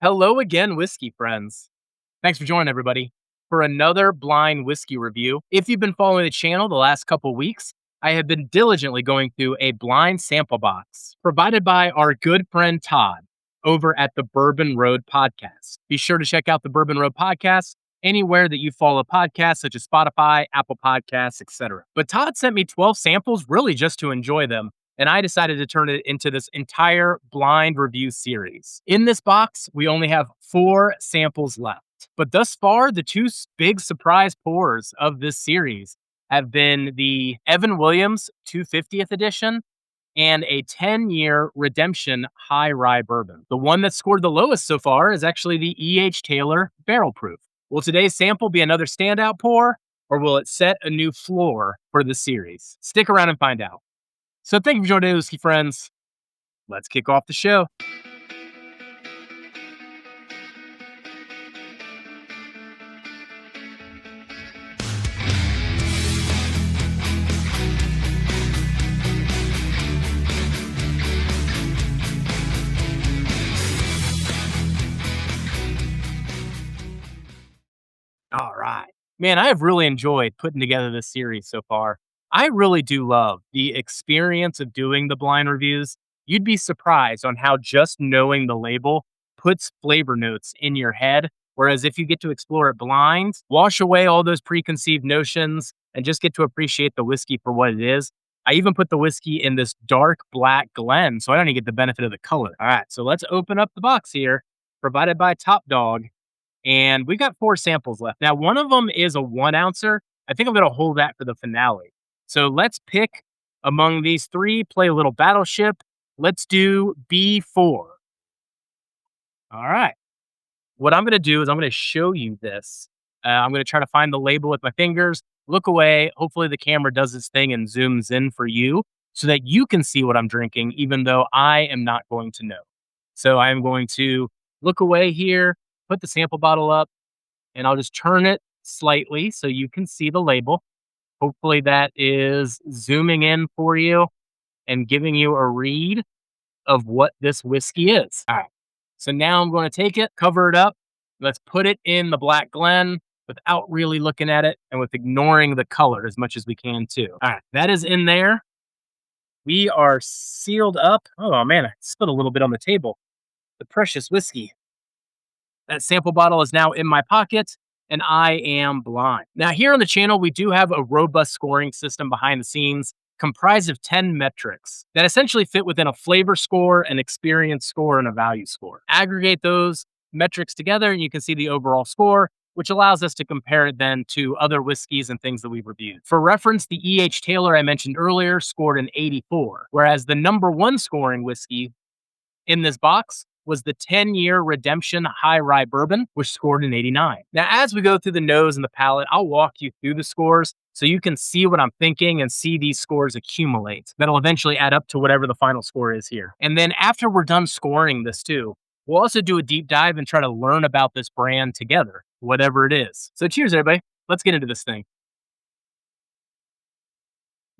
Hello again, whiskey friends. Thanks for joining everybody for another blind whiskey review. If you've been following the channel the last couple weeks, I have been diligently going through a blind sample box provided by our good friend Todd over at the Bourbon Road Podcast. Be sure to check out the Bourbon Road Podcast anywhere that you follow podcasts such as Spotify, Apple Podcasts, etc. But Todd sent me 12 samples really just to enjoy them, and I decided to turn it into this entire blind review series. In this box, we only have 4 samples left. But thus far, the two big surprise pours of this series have been the Evan Williams 250th edition and a 10-year Redemption High Rye Bourbon. The one that scored the lowest so far is actually the E.H. Taylor Barrel Proof. Will today's sample be another standout pour, or will it set a new floor for the series? Stick around and find out. So thank you for joining us, friends. Let's kick off the show. All right. Man, I have really enjoyed putting together this series so far. I really do love the experience of doing the blind reviews. You'd be surprised on how just knowing the label puts flavor notes in your head. Whereas if you get to explore it blind, wash away all those preconceived notions and just get to appreciate the whiskey for what it is. I even put the whiskey in this dark black Glen, so I don't even get the benefit of the color. All right, so let's open up the box here, provided by Top Dog. And we got 4 samples left. Now, one of them is a 1 ouncer. I think I'm going to hold that for the finale. So let's pick among these 3, play a little battleship. Let's do B4. All right. What I'm going to do is I'm going to show you this. I'm going to try to find the label with my fingers, look away. Hopefully the camera does its thing and zooms in for you so that you can see what I'm drinking, even though I am not going to know. So I'm going to look away here, put the sample bottle up, and I'll just turn it slightly so you can see the label. Hopefully that is zooming in for you and giving you a read of what this whiskey is. All right. So now I'm going to take it, cover it up. Let's put it in the Black Glen without really looking at it and with ignoring the color as much as we can too. All right. That is in there. We are sealed up. Oh man, I spilled a little bit on the table. The precious whiskey. That sample bottle is now in my pocket, and I am blind. Now, here on the channel, we do have a robust scoring system behind the scenes comprised of 10 metrics that essentially fit within a flavor score, an experience score, and a value score. Aggregate those metrics together, and you can see the overall score, which allows us to compare it then to other whiskeys and things that we've reviewed. For reference, the E.H. Taylor I mentioned earlier scored an 84, whereas the number 1 scoring whiskey in this box was the 10-year Redemption High Rye Bourbon, which scored an 89. Now, as we go through the nose and the palate, I'll walk you through the scores so you can see what I'm thinking and see these scores accumulate. That'll eventually add up to whatever the final score is here. And then after we're done scoring this too, we'll also do a deep dive and try to learn about this brand together, whatever it is. So cheers, everybody. Let's get into this thing.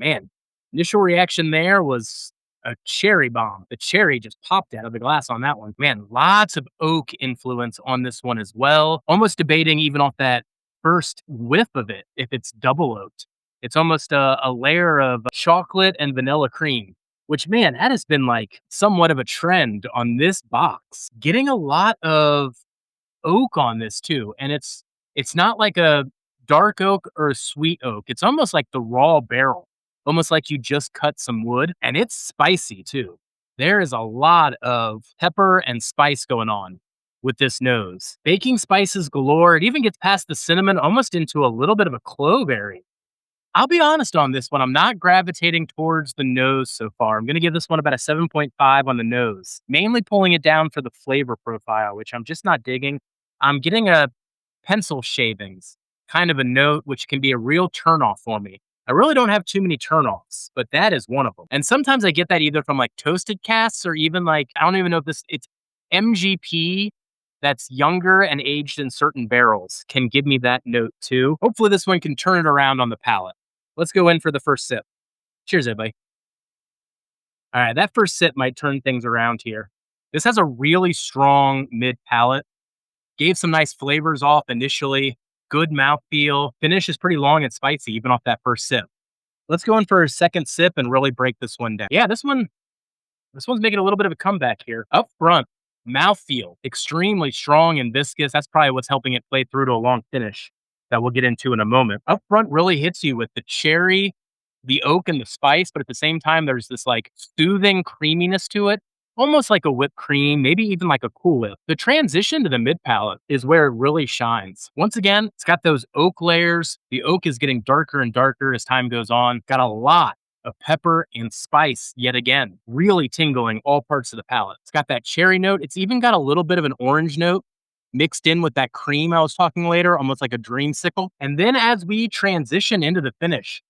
Man, initial reaction there was a cherry bomb. The cherry just popped out of the glass on that one. Man, lots of oak influence on this one as well. Almost debating even off that first whiff of it, if it's double oaked. It's almost a layer of chocolate and vanilla cream, which, man, that has been like somewhat of a trend on this box. Getting a lot of oak on this too. And it's not like a dark oak or a sweet oak. It's almost like the raw barrel. Almost like you just cut some wood, and it's spicy too. There is a lot of pepper and spice going on with this nose. Baking spices galore. It even gets past the cinnamon, almost into a little bit of a clove area. I'll be honest on this one. I'm not gravitating towards the nose so far. I'm going to give this one about a 7.5 on the nose, mainly pulling it down for the flavor profile, which I'm just not digging. I'm getting a pencil shavings kind of a note, which can be a real turnoff for me. I really don't have too many turnoffs, but that is one of them. And sometimes I get that either from like toasted casks or even like, I don't even know if it's MGP that's younger and aged in certain barrels can give me that note too. Hopefully this one can turn it around on the palate. Let's go in for the first sip. Cheers, everybody. All right, that first sip might turn things around here. This has a really strong mid palate. Gave some nice flavors off initially. Good mouthfeel. Finish is pretty long and spicy, even off that first sip. Let's go in for a second sip and really break this one down. Yeah, this one's making a little bit of a comeback here. Up front, mouthfeel, extremely strong and viscous. That's probably what's helping it play through to a long finish that we'll get into in a moment. Up front really hits you with the cherry, the oak, and the spice, but at the same time, there's this like soothing creaminess to it, almost like a whipped cream, maybe even like a Cool Whip. The transition to the mid palate is where it really shines. Once again, it's got those oak layers. The oak is getting darker and darker as time goes on. Got a lot of pepper and spice yet again, really tingling all parts of the palate. It's got that cherry note. It's even got a little bit of an orange note mixed in with that cream I was talking later, almost like a dreamsicle. And then as we transition into the finish,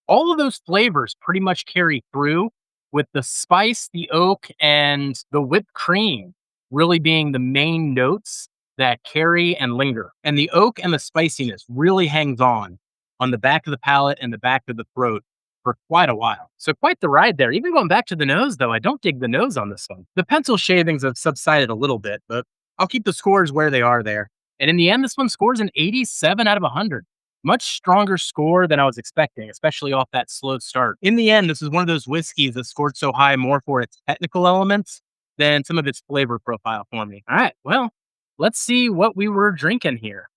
all of those flavors pretty much carry through with the spice, the oak, and the whipped cream really being the main notes that carry and linger. And the oak and the spiciness really hangs on the back of the palate and the back of the throat for quite a while. So quite the ride there. Even going back to the nose, though, I don't dig the nose on this one. The pencil shavings have subsided a little bit, but I'll keep the scores where they are there. And in the end, this one scores an 87 out of 100. Much stronger score than I was expecting, especially off that slow start. In the end, this is one of those whiskeys that scored so high more for its technical elements than some of its flavor profile for me. All right, well, let's see what we were drinking here.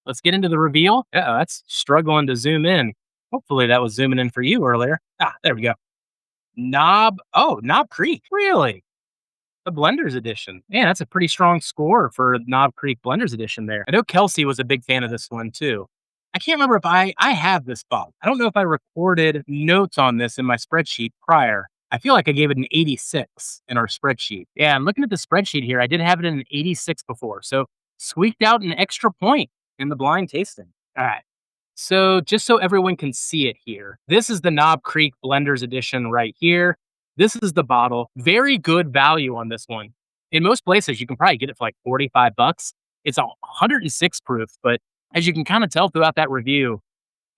Let's get into the reveal. That's struggling to zoom in. Hopefully that was zooming in for you earlier. There we go. Knob Creek. Really? The Blenders Edition. Man, that's a pretty strong score for Knob Creek Blenders Edition there. I know Kelsey was a big fan of this one too. I can't remember if I have this bottle. I don't know if I recorded notes on this in my spreadsheet prior. I feel like I gave it an 86 in our spreadsheet. Yeah, I'm looking at the spreadsheet here. I did have it in an 86 before. So squeaked out an extra point in the blind tasting. All right. So just so everyone can see it here, this is the Knob Creek Blenders Edition right here. This is the bottle. Very good value on this one. In most places, you can probably get it for like $45. It's 106 proof, but as you can kind of tell throughout that review,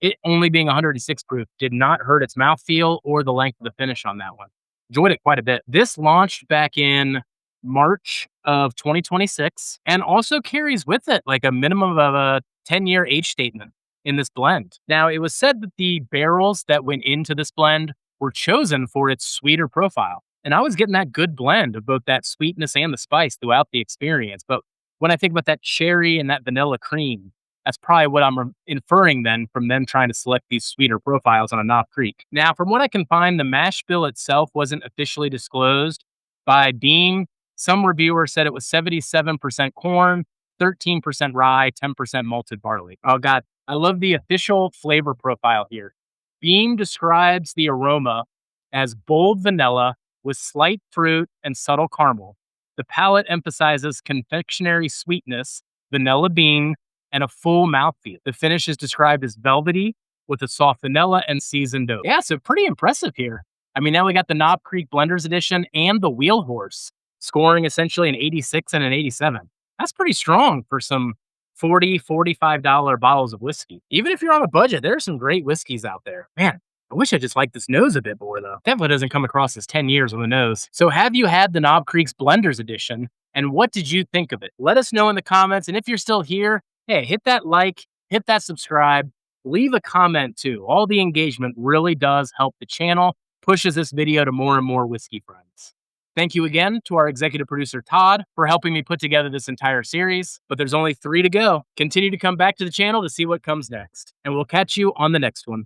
it only being 106 proof did not hurt its mouthfeel or the length of the finish on that one. Enjoyed it quite a bit. This launched back in March of 2026 and also carries with it like a minimum of a 10-year age statement in this blend. Now, it was said that the barrels that went into this blend were chosen for its sweeter profile. And I was getting that good blend of both that sweetness and the spice throughout the experience. But when I think about that cherry and that vanilla cream, that's probably what I'm inferring then from them trying to select these sweeter profiles on a Knob Creek. Now, from what I can find, the mash bill itself wasn't officially disclosed by Beam. Some reviewer said it was 77% corn, 13% rye, 10% malted barley. Oh God, I love the official flavor profile here. Beam describes the aroma as bold vanilla with slight fruit and subtle caramel. The palate emphasizes confectionery sweetness, vanilla bean, and a full mouthfeel. The finish is described as velvety with a soft vanilla and seasoned oak. Yeah, so pretty impressive here. I mean, now we got the Knob Creek Blenders Edition and the Wheel Horse scoring essentially an 86 and an 87. That's pretty strong for some $40, $45 bottles of whiskey. Even if you're on a budget, there are some great whiskeys out there. Man, I wish I just liked this nose a bit more though. Definitely doesn't come across as 10 years on the nose. So have you had the Knob Creek's Blenders Edition? And what did you think of it? Let us know in the comments. And if you're still here, hey, hit that like, hit that subscribe, leave a comment too. All the engagement really does help the channel, pushes this video to more and more whiskey friends. Thank you again to our executive producer, Todd, for helping me put together this entire series, but there's only 3 to go. Continue to come back to the channel to see what comes next, and we'll catch you on the next one.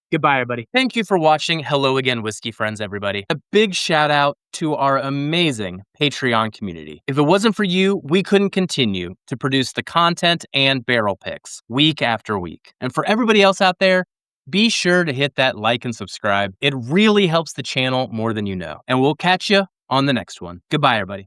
Goodbye, everybody. Thank you for watching Hello Again, Whiskey Friends, everybody. A big shout out to our amazing Patreon community. If it wasn't for you, we couldn't continue to produce the content and barrel picks week after week. And for everybody else out there, be sure to hit that like and subscribe. It really helps the channel more than you know. And we'll catch you on the next one. Goodbye, everybody.